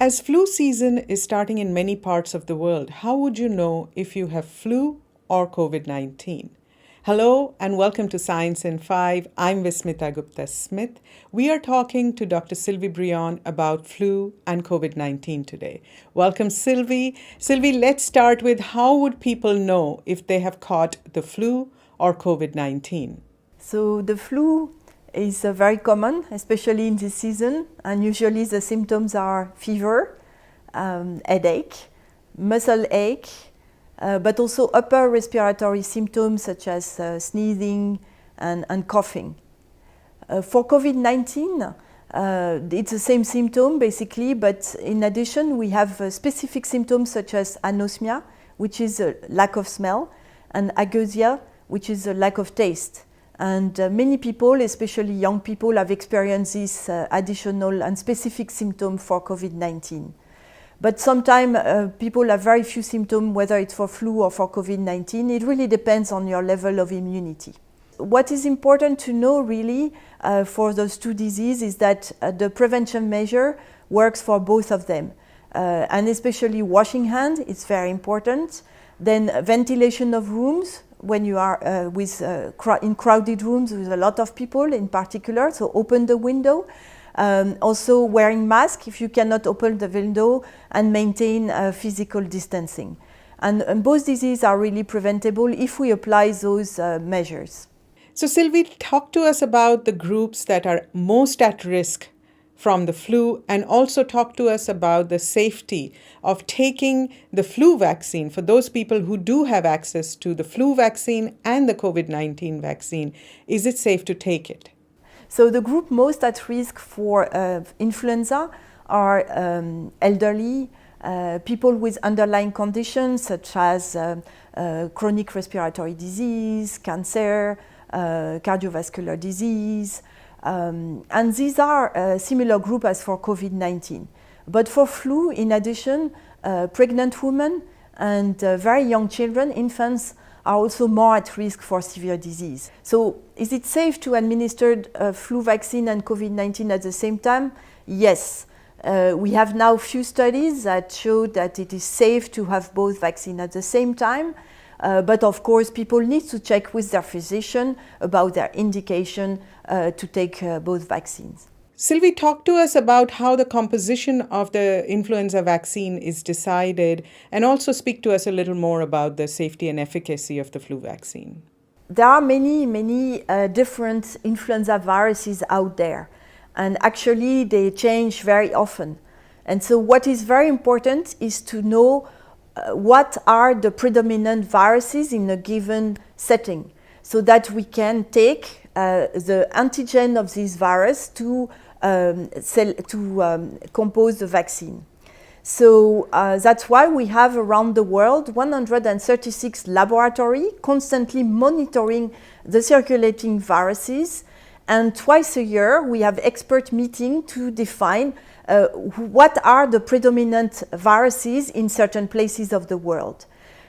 As flu season is starting in many parts of the world, how would you know if you have flu or COVID-19? Hello and welcome to Science in 5. I'm Vismita Gupta-Smith. We are talking to Dr. Sylvie Briand about flu and COVID-19 today. Welcome, Sylvie. Sylvie, let's start with how would people know if they have caught the flu or COVID-19? So the flu is very common, especially in this season, and usually the symptoms are fever, headache, muscle ache, but also upper respiratory symptoms such as sneezing and coughing. For COVID-19, it's the same symptom basically, but in addition we have specific symptoms such as anosmia, which is a lack of smell, and ageusia, which is a lack of taste. And many people, especially young people, have experienced this additional and specific symptom for COVID-19. But sometimes people have very few symptoms, whether it's for flu or for COVID-19. It really depends on your level of immunity. What is important to know really for those two diseases is that the prevention measure works for both of them. And especially washing hands is very important. Then ventilation of rooms, when you are in crowded rooms with a lot of people in particular, so open the window. Also wearing mask if you cannot open the window, and maintain physical distancing. And both diseases are really preventable if we apply those measures. So Sylvie, talk to us about the groups that are most at risk from the flu, and also talk to us about the safety of taking the flu vaccine for those people who do have access to the flu vaccine and the COVID-19 vaccine. Is it safe to take it? So the group most at risk for influenza are elderly, people with underlying conditions such as chronic respiratory disease, cancer, cardiovascular disease, and these are a similar group as for COVID-19. But for flu, in addition, pregnant women and very young children, infants, are also more at risk for severe disease. So is it safe to administer a flu vaccine and COVID-19 at the same time? Yes. We have now few studies that show that it is safe to have both vaccines at the same time. But of course, people need to check with their physician about their indication to take both vaccines. Sylvie, talk to us about how the composition of the influenza vaccine is decided, and also speak to us a little more about the safety and efficacy of the flu vaccine. There are many different influenza viruses out there, and actually they change very often. And so what is very important is to know what are the predominant viruses in a given setting, so that we can take the antigen of this virus to compose the vaccine. So that's why we have around the world 136 laboratories constantly monitoring the circulating viruses, and twice a year we have expert meetings to define what are the predominant viruses in certain places of the world.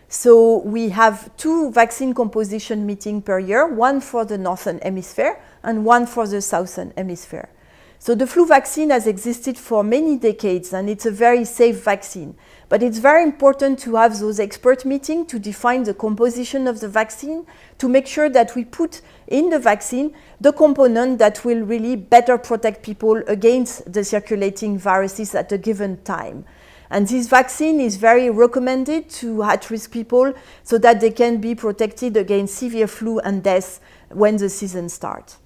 So we have 2 vaccine composition meetings per year, one for the Northern Hemisphere and one for the Southern Hemisphere. So the flu vaccine has existed for many decades, and it's a very safe vaccine. But it's very important to have those expert meetings to define the composition of the vaccine, to make sure that we put in the vaccine the component that will really better protect people against the circulating viruses at a given time. And this vaccine is very recommended to at-risk people so that they can be protected against severe flu and death when the season starts.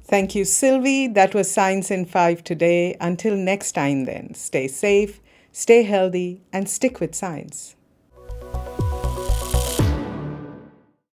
Thank you, Sylvie. That was Science in 5 today. Until next time then, stay safe, stay healthy, and stick with science.